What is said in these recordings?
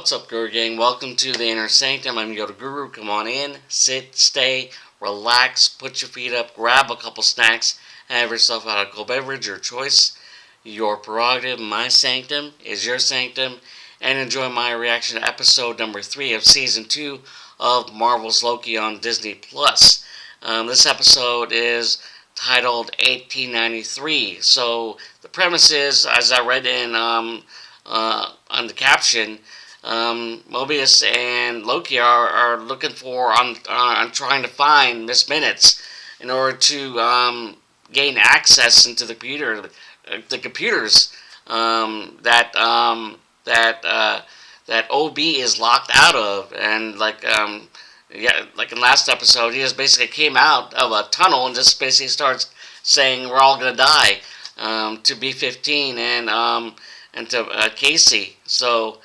What's up, Guru Gang? Welcome to the Inner Sanctum. I'm Yoda Guru. Come on in, sit, stay, relax, put your feet up, grab a couple snacks, have yourself out a cold beverage, your choice, your prerogative. My sanctum is your sanctum, and enjoy my reaction to episode number 3 of season 2 of Marvel's Loki on Disney Plus. This episode is titled 1893. So the premise is, as I read in on the caption, Mobius and Loki are looking for on trying to find Miss Minutes in order to gain access into the computers that OB is locked out of, and like in last episode, he just basically came out of a tunnel and just basically starts saying we're all gonna die to B-15 and to Casey. So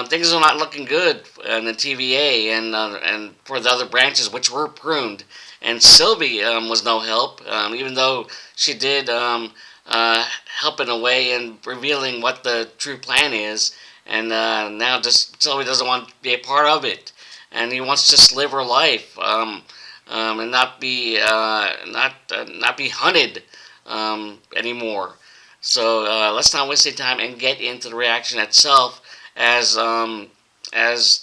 things are not looking good in the TVA and for the other branches, which were pruned. And Sylvie was no help, even though she did help in a way in revealing what the true plan is. And now just Sylvie doesn't want to be a part of it, and he wants to just live her life and not be hunted anymore. So let's not waste any time and get into the reaction itself, as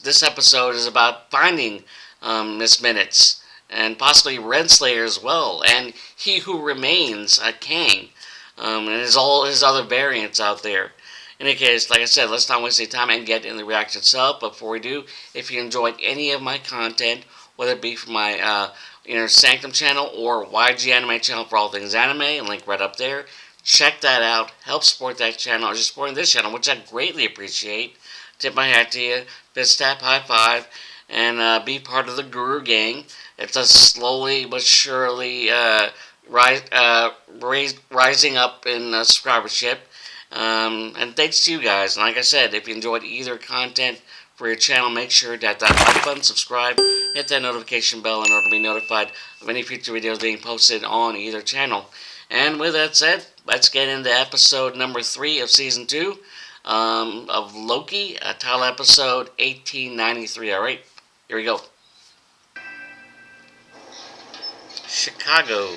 this episode is about finding Miss Minutes and possibly Renslayer as well, and He Who Remains, Kang, and all his other variants out there. In any case, like I said, let's not waste any time and get in the reaction itself. Before we do, if you enjoyed any of my content, whether it be from my Inner Sanctum channel or YG Anime channel for all things anime, link right up there, check that out. Help support that channel, or just supporting this channel, which I greatly appreciate. Tip my hat to you, fist tap, high five, and be part of the Guru Gang. It's a slowly but surely rising up in subscribership. And thanks to you guys. And like I said, if you enjoyed either content for your channel, make sure to hit that like button, subscribe, hit that notification bell in order to be notified of any future videos being posted on either channel. And with that said, let's get into episode number 3 of season 2 of Loki, title episode 1893. Alright, here we go. Chicago.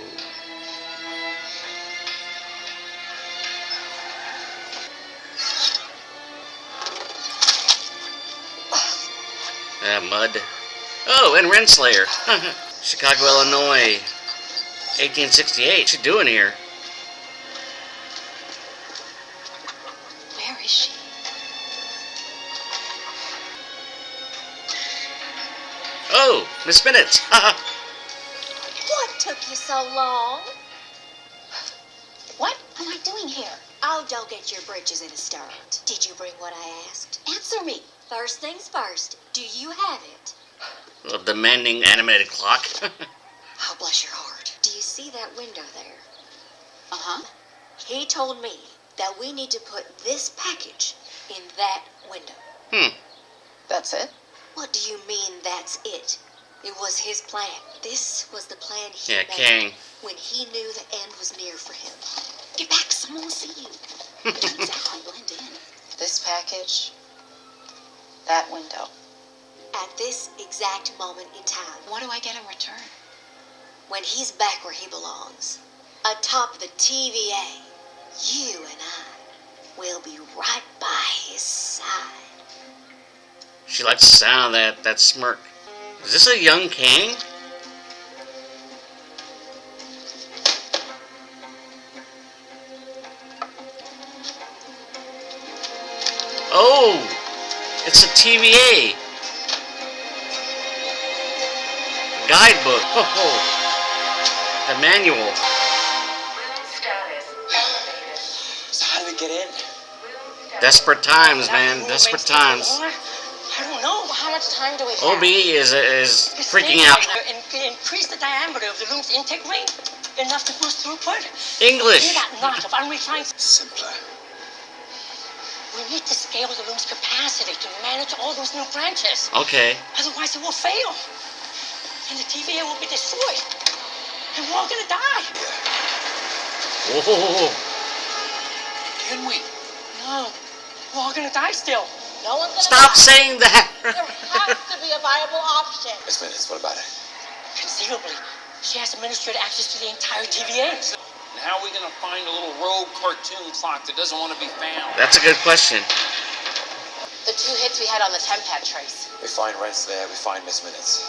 Mud. Oh, and Renslayer. Chicago, Illinois. 1868. What's she doing here? Where is she? Oh, Miss Minutes. What took you so long? What am I doing here? Oh, don't get your britches in a start. Did you bring what I asked? Answer me. First things first. Do you have it? A demanding animated clock. Oh, bless your heart. Do you see that window there? Uh-huh. He told me that we need to put this package in that window. That's it? What do you mean, that's it? It was his plan. This was the plan he made Kang. when he knew the end was near for him. Get back, someone will see you. You don't exactly blend in. This package, that window. At this exact moment in time, What do I get in return? when he's back where he belongs, atop the TVA, you and I will be right by his side. She likes the sound of that smirk. Is this a young Kang? Oh, it's a TVA. Guidebook. Oh, the manual. So how do we get in? Desperate times, man. Desperate times. I don't know. How much time do we have? OB is freaking out. Increase the diameter of the loom's intake ring enough to boost throughput. English. That knot of unrefined. Simpler. We need to scale the loom's capacity to manage all those new branches. Okay. Otherwise, it will fail, and the TVA will be destroyed, and we're all gonna die. Whoa. Can we? No, we're all gonna die still. No one's gonna Stop die. saying that. There has to be a viable option. Miss Minutes, what about it? Conceivably, she has administrative access to the entire TVA. And how are we gonna find a little rogue cartoon clock that doesn't want to be found? That's a good question. The 2 hits we had on the Tempad trace. We find Rents there, we find Miss Minutes.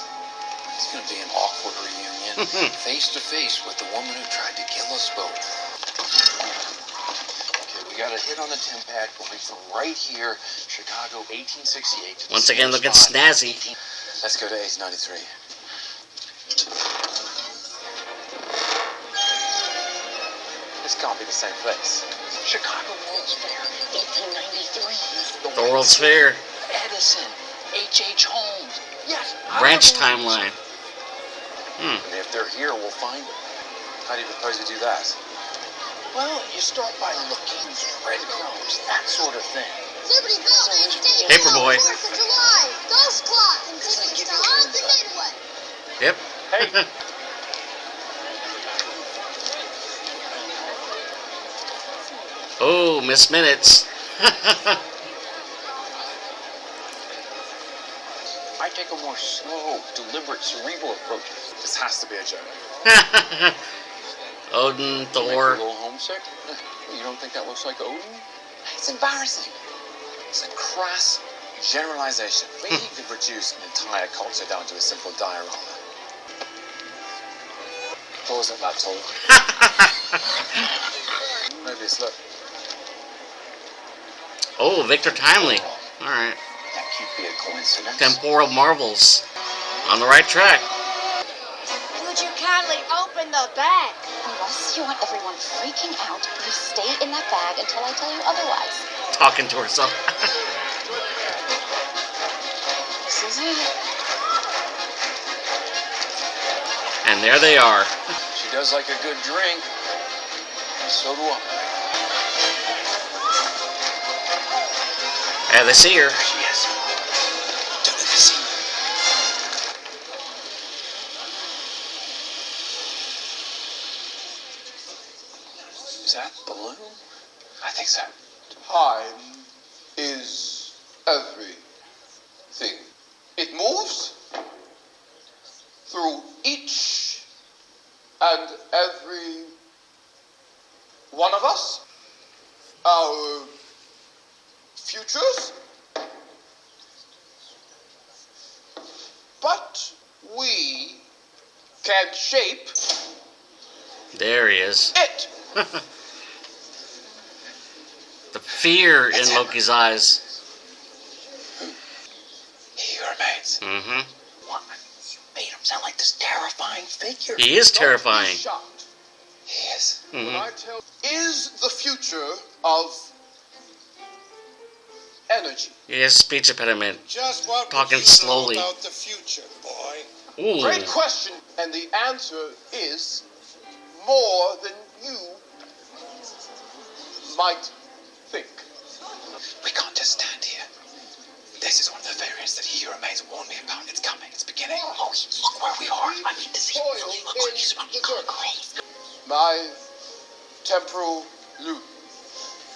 It's gonna be an awkward reunion, face to face with the woman who tried to kill us both. Okay, we got a hit on the Tempad going from right here, Chicago, 1868. To the Once again, same looking spot, snazzy. Let's go to 1893. This can't be the same place. Chicago World's Fair, 1893. The World's Fair. Edison, H.H. Holmes. Yes. Branch timeline. And if they're here, we'll find them. How do you propose we do that? Well, you start by looking for breadcrumbs, that sort of thing. Liberty Bell maintained Paperboy. 4th of July. Ghost Clock and tickets to all the Midway. Yep. Hey. Oh, Miss Minutes. I take a more slow, deliberate, cerebral approach. This has to be a joke. Odin, Make you Thor. a little homesick? You don't think that looks like Odin? It's embarrassing. It's a crass generalization. We need to reduce an entire culture down to a simple diorama. Wasn't that tall? Mobius, look. Oh, Victor Timely. Alright. That can't be a coincidence. Temporal marvels. On the right track. Would you kindly open the bag? Unless you want everyone freaking out, you stay in that bag until I tell you otherwise. Talking to herself. This is it. And there they are. She does like a good drink. And so do I. And they see her. There she is. Don't let me see. Is that balloon? I think so. Time is everything. It moves through each and every one of us, our futures, but we can shape There he is. it. The fear in Loki's eyes. He remains. Mm-hmm. What? You made him sound like this terrifying figure. He is Don't be terrifying. shocked. He is. When Mm-hmm. I tell is the future of energy. He has speech impediment. Just what Talking would you slowly. know about the future, boy? Ooh. Great question, and the answer is more than you might think. We can't just stand here. This is one of the variants that He Who Remains warned me about. It's coming. It's beginning. Oh, look where we are. I mean, does he really look like he's about to go crazy? My temporal loop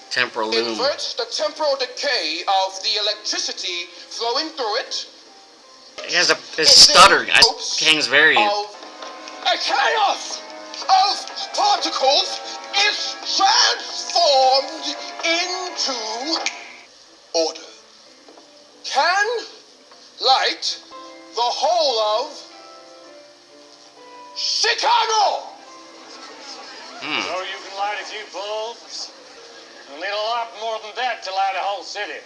Temporal loom. inverts the temporal decay of the electricity flowing through it. He has a his It stutter. then hopes Kang's variant. of a chaos of particles is transformed into order. Can light the whole of Chicago. So you can light a few bulbs. You'll need a lot more than that to light a whole city.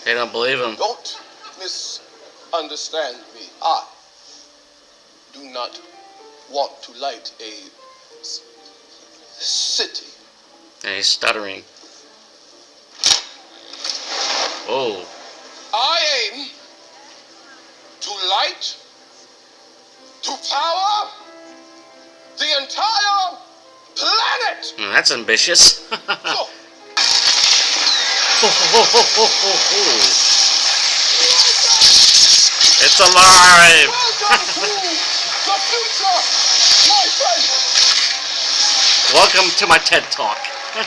They don't believe him. Don't misunderstand me. I do not want to light a city. And he's stuttering. Oh. I aim to light, to power the entire planet. That's ambitious. So, It's alive. welcome to the future, my friend. Welcome to my TED Talk. You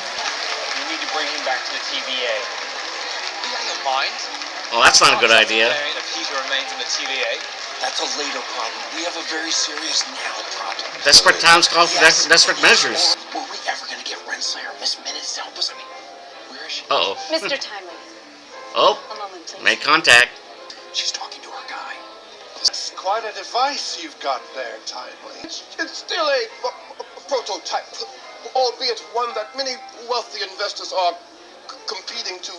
need to bring him back to the TVA. You got your mind? Oh, that's not a good idea. If he remains in the TVA, that's a later problem. We have a very serious now problem. Desperate times call for desperate measures. Were we ever going to get Renslayer or Miss Minutes to help us? I mean, where is she? Uh-oh. Mr. Timely, Oh, a moment, please. make contact. She's talking to her guy. It's quite a device you've got there, Timely. It's still a prototype, albeit one that many wealthy investors are competing to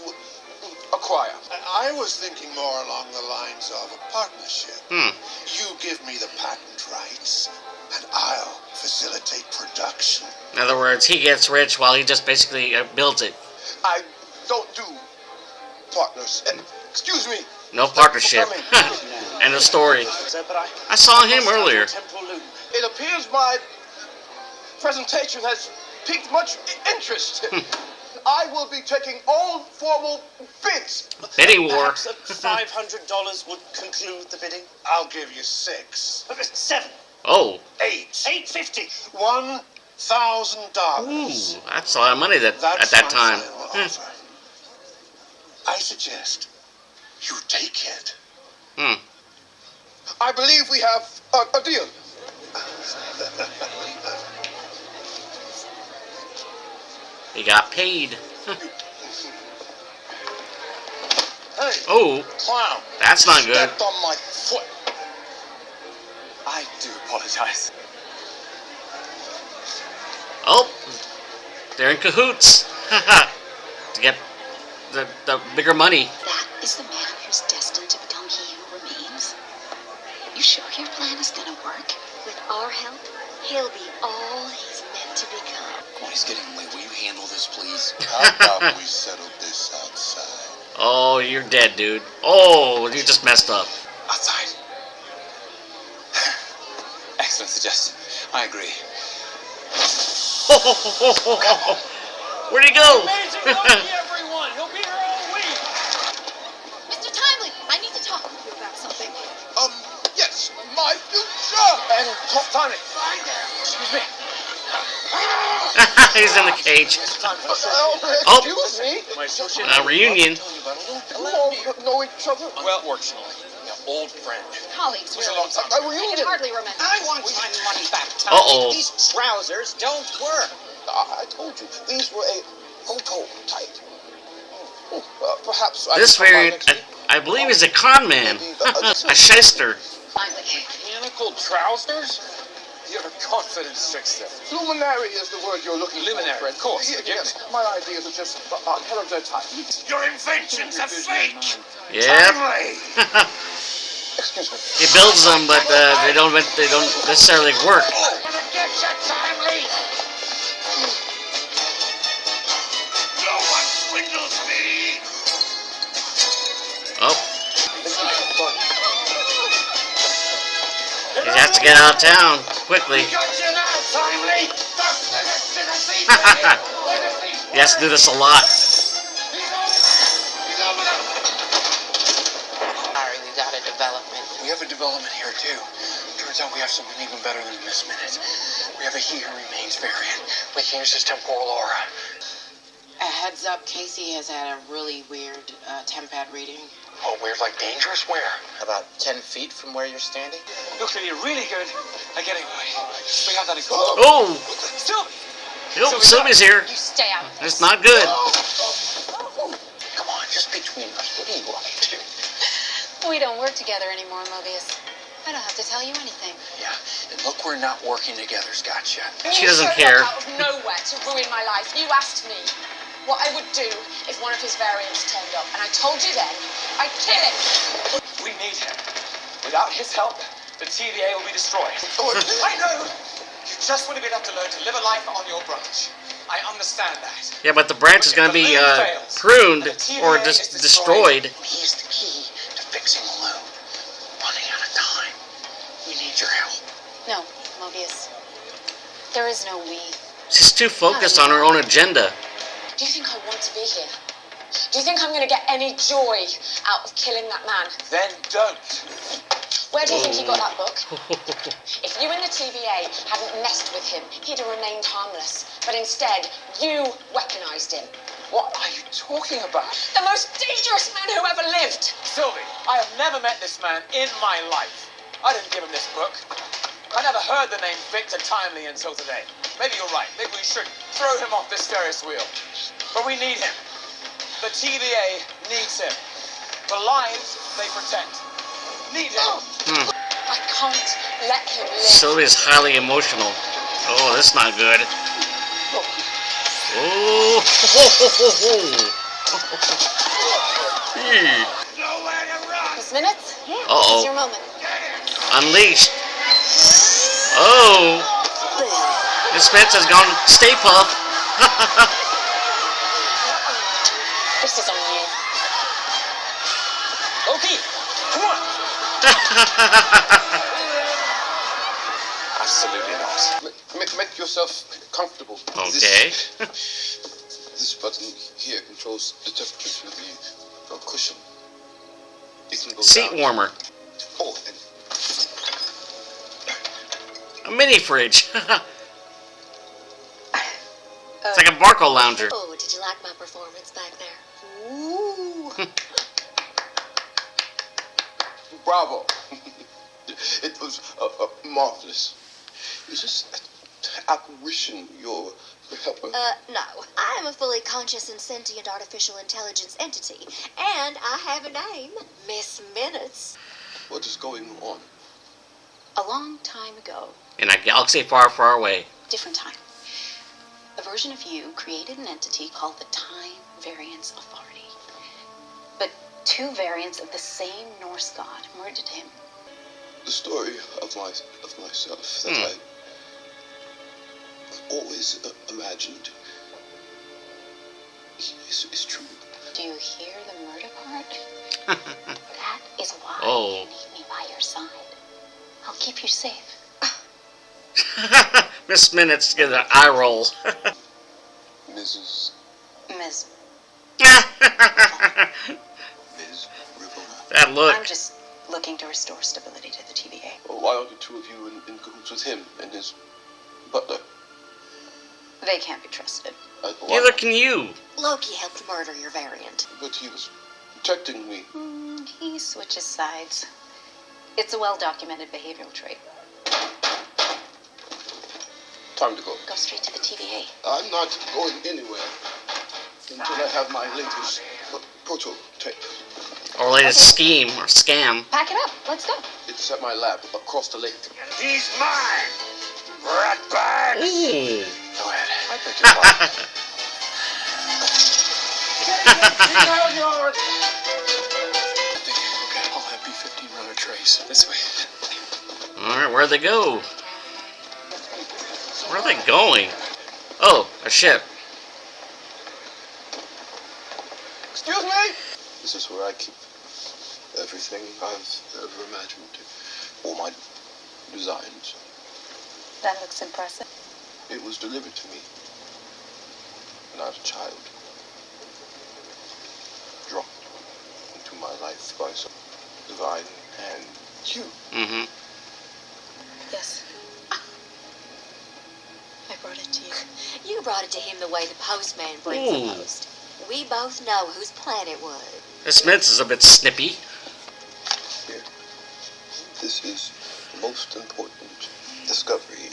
acquire. I was thinking more along the lines of a partnership. You give me the patent rights, and I'll facilitate production. In other words, he gets rich while he just basically builds it. I don't do partners. Excuse me. No partnership. End of story. I saw him earlier. It appears my presentation has piqued much interest. I will be taking all formal bids. Bidding war. Perhaps $500 would conclude the bidding. I'll give you 6. 7. Oh. 8. $850. $1,000. Ooh, that's a lot of money at that my time. final offer. I suggest you take it. I believe we have a deal. He got paid. Hey, Oh, clown. that's not good. Stepped on my foot. I do apologize. Oh, they're in cahoots. To get the bigger money. That is the man who's destined to become he who remains? You sure your plan is gonna work? With our help, he'll be all he's meant to become. Oh, he's getting late. Will you handle this, please? How about we settle this outside? Oh, you're dead, dude. Oh, you just messed up. Outside. Excellent suggestion. I agree. Where'd he go? Amazing Loki, everyone. He'll be here all week. Mr. Timely, I need to talk with you about something. Yes, my future. And time it. Excuse me. He's in the cage. Excuse me. My associate. Reunion. You all know each other? Well, unfortunately, old friend. Colleagues, It was a really. long time. A I reunion. can hardly remember. I want my money back, Tommy. Uh-oh. These trousers don't work. I told you, these were a prototype. Perhaps This variant, I believe, is a con man. A shyster. Finally. Mechanical trousers? Your confidence trickster. Luminary is the word you're looking Luminary, for. of course. Yes, my ideas are just heterotype. Your inventions are fake. Yep. Excuse me. He builds them, but they don't necessarily work. Gonna get you, Timely. No one swindles me. Oh, he has to get out of town quickly. Got you now, Timely. He has to do this a lot. Sorry, we got a development. We have a development here, too. Turns out we have something even better than Miss Minute. We have a He Who Remains variant. We can use his temporal aura. A heads up, Casey has had a really weird tempad reading. Oh, weird, like dangerous? Where? About 10 feet from where you're standing? Looks like you're really good at getting away. We have that in Oh, Sylvie! nope, Sylvie's here. You stay out. It's not good. Come on, just between us. What do you want me to do? We don't work together anymore, Mobius. I don't have to tell you anything. Yeah, and look, we're not working together, Gotcha. She doesn't care. Out of nowhere to ruin my life. You asked me what I would do if one of his variants turned up, and I told you then I'd kill him. We need him. Without his help, the TVA will be destroyed. I know. You just want to be able to learn to live a life on your branch. I understand that. Yeah, but the branch is going to be pruned or destroyed. He's the key to fixing the loom. Running out of time. We need your help. No, Mobius. There is no we. She's too focused on her own agenda. Do you think I want to be here? Do you think I'm going to get any joy out of killing that man? Then don't. Where do you think he got that book? If you and the TVA hadn't messed with him, he'd have remained harmless. But instead, you weaponized him. What are you talking about? The most dangerous man who ever lived. Sylvie, I have never met this man in my life. I didn't give him this book. I never heard the name Victor Timely until today. Maybe you're right. Maybe we should throw him off this Ferris wheel. But we need him. The TVA needs him. The lives they protect need him. I can't let him live. Sylvia's highly emotional. Oh, that's not good. Oh, Miss Minutes? Yeah, Uh-oh. this is your moment. Unleashed. Oh, Miss Spence has gone Stay Puff. This is on you. Loki, come on. Absolutely not. Make yourself comfortable. Okay. This button here controls the temperature of the cushion. It can go Seat down. warmer. Oh, and A mini fridge. It's like a Barco lounger. Oh, did you like my performance back there? Ooh. bravo. It was marvelous. Is this apparition your helper? No. I am a fully conscious and sentient artificial intelligence entity, and I have a name. Miss Minutes. What is going on? A long time ago, In a galaxy far, far away. different time, a version of you created an entity called the Time Variance Authority. But two variants of the same Norse god murdered him. The story of myself that I always imagined is true. Do you hear the murder part? That is why Oh. you need me by your side. I'll keep you safe. Miss Minutes get an eye roll. Mrs. Miss, Ms. Rivona. That look. I'm just looking to restore stability to the TVA. Why aren't the two of you in cahoots with him and his butler? They can't be trusted. Why Neither not? can you. Loki helped murder your variant. But he was protecting me. He switches sides. It's a well-documented behavioral trait. Time to go. Go straight to the TVA. I'm not going anywhere until I have my latest prototype. Or latest scheme or scam. Pack it up. Let's go. It's at my lab across the lake. He's mine! Ratbag! Ooh. Go ahead. I beg your pardon. Okay, I'll have B-15 run a trace. This way. Alright, where'd they go? Where are they going? Oh, a ship. Excuse me? This is where I keep everything I've ever imagined. All my designs. That looks impressive. It was delivered to me when I was a child. Dropped into my life by some divine hand. You. Mm-hmm. Yes. I brought it to you. You brought it to him the way the postman brings the Ooh. post. We both know whose plan it was. Miss Minutes is a bit snippy. Here. This is the most important discovery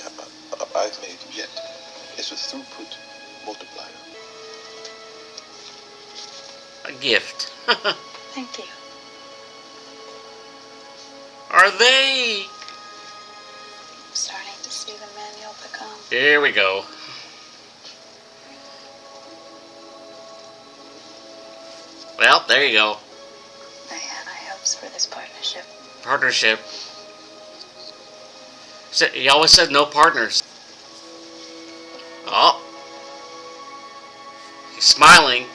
I've made yet. It's a throughput multiplier. A gift. Thank you. Are they? I'm starting to see the man you'll become. Here we go. Well, there you go. I had high hopes for this partnership. Partnership. He always said no partners. Oh. He's smiling.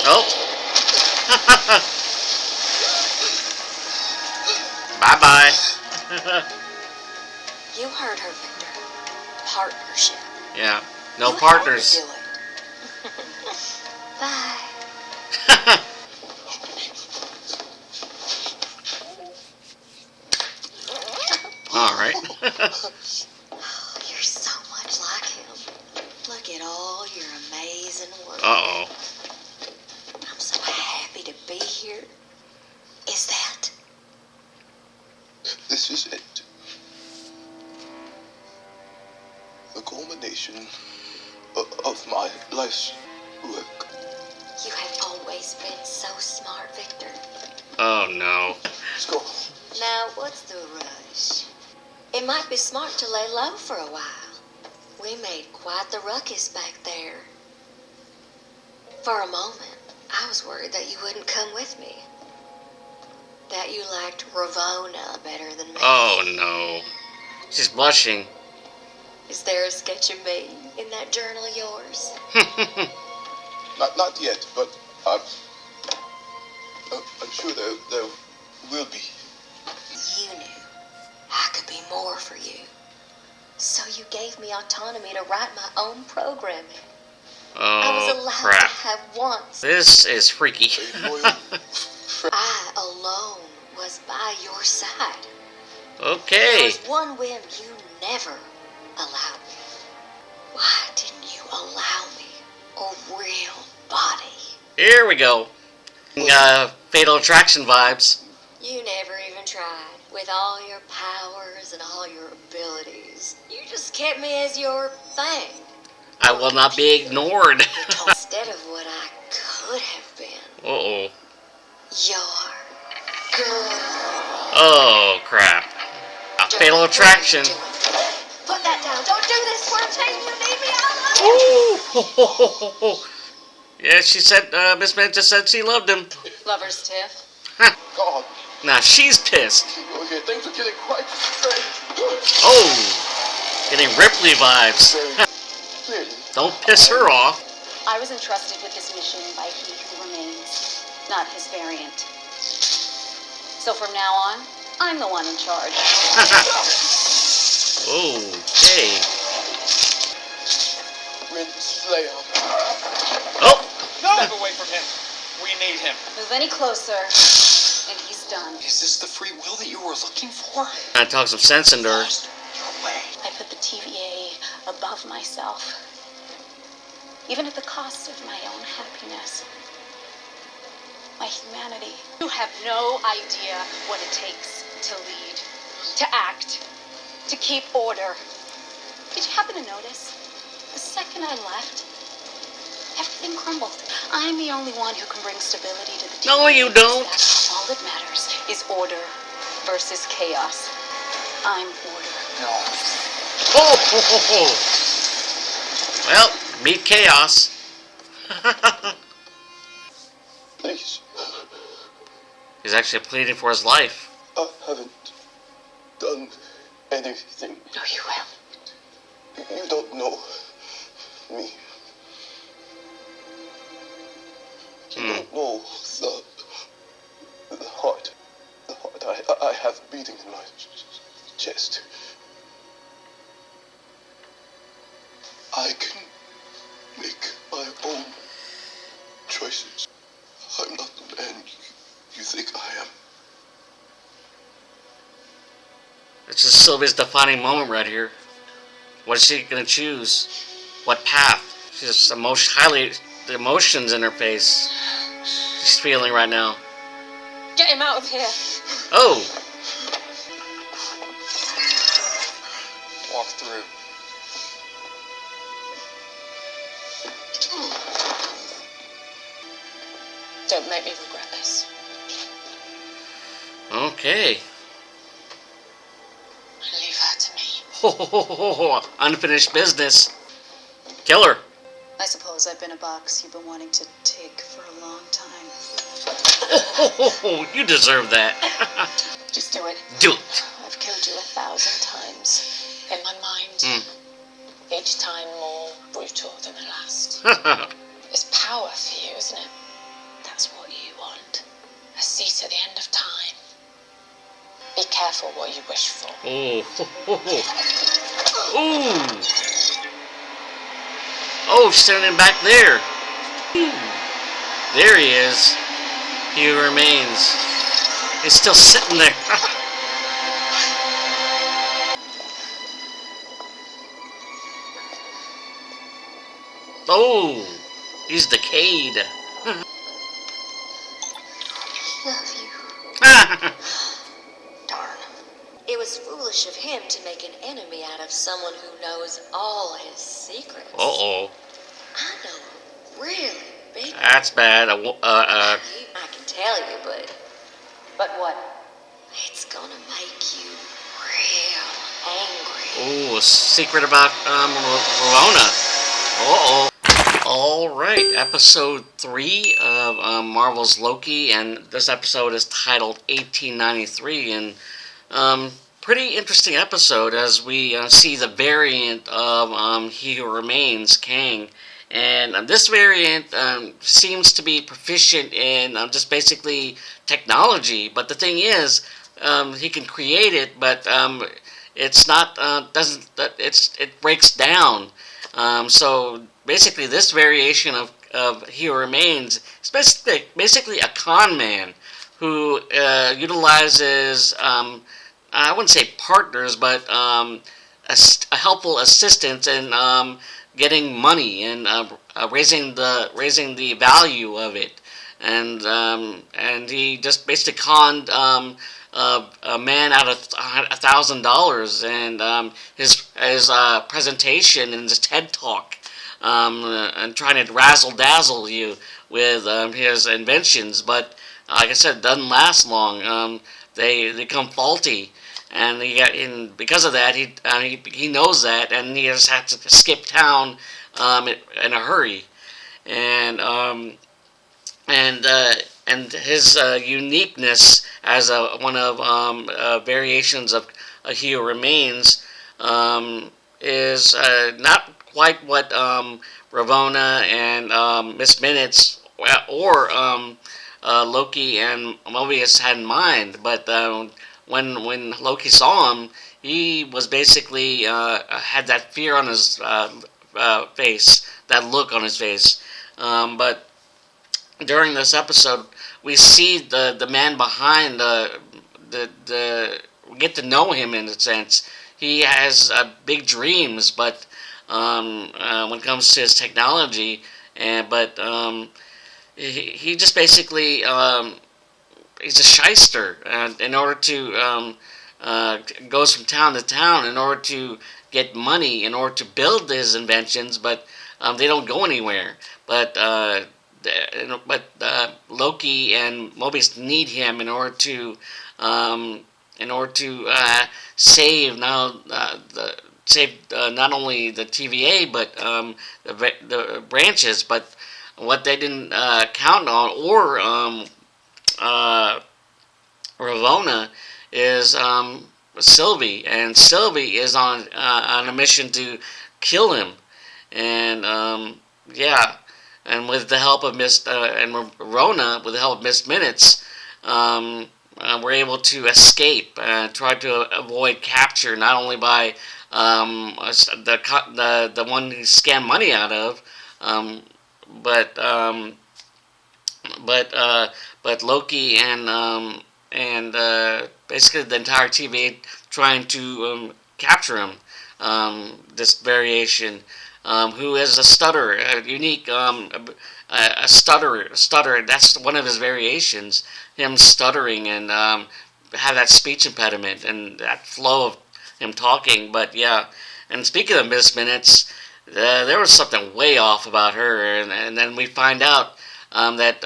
Oh. Bye-bye. You heard her, Victor. Partnership. Yeah. No You partners. had to do it. Bye. All right. You're so much like at all your amazing work. Uh-oh. I'm so happy to be here. Is that? This is it. The culmination of my life's work. You have always been so smart, Victor. Oh, no. Let's go. Now, what's the rush? It might be smart to lay low for a while. We made quite the ruckus back there. For a moment, I was worried that you wouldn't come with me. That you liked Ravona better than me. Oh, no. She's blushing. Is there a sketch of me in that journal of yours? Not yet, but I'm sure there will be. You knew I could be more for you. So you gave me autonomy to write my own programming. I was Oh, allowed crap. to have wants. This is freaky. I alone was by your side. There Okay. was one whim you never allowed me. Why didn't you allow me a real body? Here we go. Fatal Attraction vibes. You never even tried. With all your powers and all your abilities, you just kept me as your thing. I will not be ignored. Instead of what I could have been. Uh-oh. Your girl. Oh, crap. A Fatal Attraction. Put that down. Don't do this for a change. You need me. I love you. Ooh. Yeah, she said, Miss Minute just said she loved him. Lover's tiff. God. Now she's pissed. Okay, things are getting quite strange. Oh. Getting Ripley vibes. Clearly. Don't piss her off. I was entrusted with this mission by he who remains, not his variant. So from now on, I'm the one in charge. Okay. Rin Slayer. Oh. Step away from him. We need him. Move any closer, and he's done. Is this the free will that you were looking for? I talk some sense into her. Your way. I put the TVA above myself, even at the cost of my own happiness, my humanity. You have no idea what it takes to lead, to act, to keep order. Did you happen to notice? The second I left, everything crumbled. I'm the only one who can bring stability to the No, you don't. All that matters is order versus chaos. I'm order. No. Oh. Well, meet chaos. Please. He's actually pleading for his life. I haven't done anything. No, you will. You don't know me. You don't know the heart. The heart I have beating in my chest. I can make my own choices. I'm not the man you think I am. This is Sylvia's defining moment right here. What is she gonna choose? What path? She's highly the emotions in her face. She's feeling right now. Get him out of here. Oh, Walk through. Don't make me regret this. okay. Leave her to me. Unfinished business. Killer. I suppose I've been a box you've been wanting to take for a long time. You deserve that. Just do it. Do it. I've killed you 1,000 times. In my mind. Each time more brutal than the last. It's power for you, isn't it? That's what you want. A seat at the end of time. Be careful what you wish for. Ooh. Oh, standing back there. There he is. He remains. He's still sitting there. Oh, he's decayed. Love you. Darn. It was foolish of him to make an enemy out of someone who knows all his secrets. Uh-oh. I know really big. That's bad. I can tell you, but what? it's gonna make you real angry. Oh, a secret about Ramona. Uh-oh. Alright, episode 3 of Marvel's Loki, and this episode is titled 1893, and pretty interesting episode as we see the variant of He Who Remains, Kang. And this variant seems to be proficient in just basically technology, but the thing is, he can create it, but it's not it breaks down. So basically, this variation of He Who Remains is basically a con man who utilizes I wouldn't say partners, but a helpful assistance in getting money and raising the value of it, and he just basically conned a man out of $1,000, and his presentation and his TED talk, and trying to razzle dazzle you with his inventions, but like I said, it doesn't last long. They become faulty, and because of that, he knows that, and he just has to skip town in a hurry, and his uniqueness as one of variations of He Who Remains is not quite what Ravonna and Miss Minutes or Loki and Mobius had in mind, but when Loki saw him, he was basically had that fear on his face, that look on his face. But during this episode, we see the man behind we get to know him in a sense. He has big dreams, but when it comes to his technology, but he just basically he's a shyster, and in order to goes from town to town in order to get money, in order to build his inventions, but they don't go anywhere. But Loki and Mobius need him in order to save not only the TVA but the branches, but what they didn't count on, or Ravonna, is Sylvie, and Sylvie is on a mission to kill him, and and with the help of and Ravonna, with the help of Miss Minutes, we're able to escape and try to avoid capture, not only by the one who scammed money out of, but Loki and basically the entire TVA trying to capture him. This variation, who is a stutterer, a unique a stutterer. That's one of his variations. Him stuttering and have that speech impediment and that flow of him talking. But yeah, and speaking of Miss Minutes, there was something way off about her, and then we find out that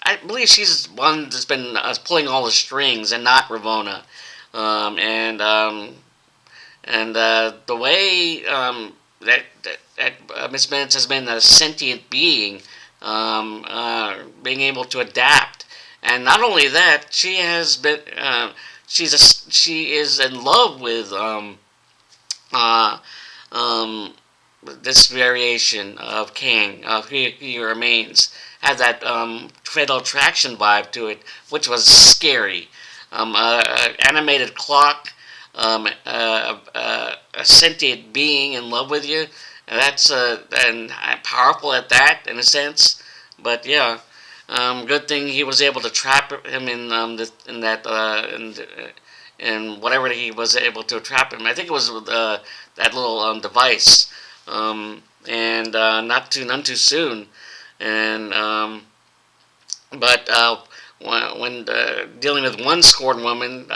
I believe she's one that's been pulling all the strings and not Ravonna, and the way that Miss Minutes has been a sentient being, being able to adapt, and not only that, she has been she is in love with this variation of Kang, of He Remains. Had that Fatal Attraction vibe to it, which was scary. Animated clock, a sentient being in love with you. And that's and powerful at that in a sense. But yeah, good thing he was able to trap him in whatever he was able to trap him. I think it was with that little device. and none too soon. And but when dealing with one scorned woman,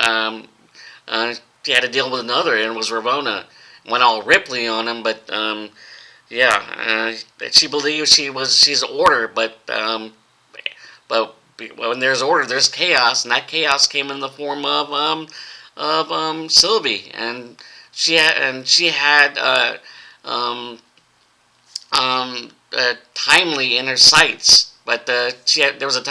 she had to deal with another, and it was Ravonna. Went all Ripley on him, but yeah, she believed she's order, but when there's order, there's chaos, and that chaos came in the form of Sylvie, and she had timely in her sights, but there was a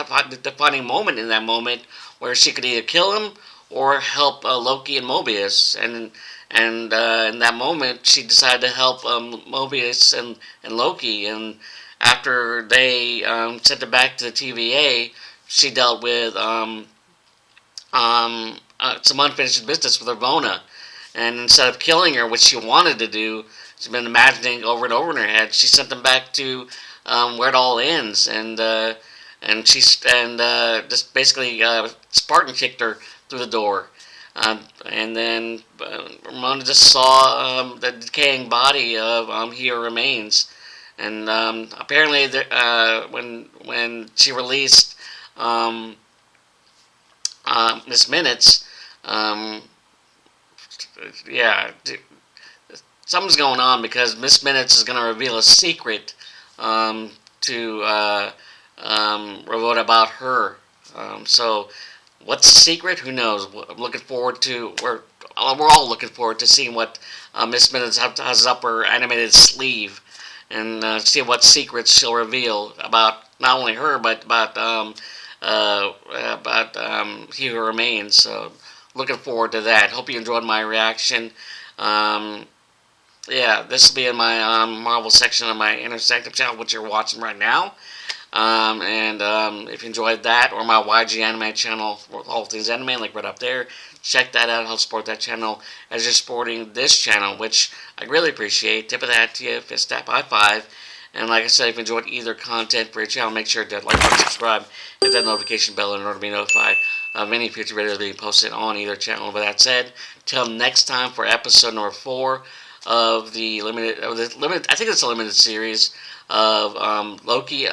defining moment in that moment where she could either kill him or help Loki and Mobius, and in that moment she decided to help Mobius and Loki, and after they sent it back to the TVA, she dealt with some unfinished business with Ravonna, and instead of killing her, which she wanted to do, she's been imagining over and over in her head, she sent them back to where it all ends, and just basically Spartan kicked her through the door. And then Ramona just saw the decaying body of He Who Remains, and apparently when she released Miss Minutes, yeah, something's going on because Miss Minutes is going to reveal a secret to Ravonna about her. So, what's the secret? Who knows? I'm looking forward to. We're all looking forward to seeing what Miss Minutes has up her animated sleeve, and see what secrets she'll reveal about not only her but about He Who Remains. So, looking forward to that. Hope you enjoyed my reaction. Yeah, this will be in my Marvel section of my Intersective channel, which you're watching right now. And if you enjoyed that, or my YG Anime channel, all things anime, like right up there, check that out. Help support that channel as you're supporting this channel, which I really appreciate. Tip of the hat to you, fist tap, high five. And like I said, if you enjoyed either content for your channel, make sure to like and subscribe, hit that notification bell in order to be notified of any future videos being posted on either channel. With that said, till next time for episode number 4 of the limited, I think it's a limited series of Loki,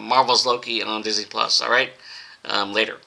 Marvel's Loki on Disney Plus. All right, later.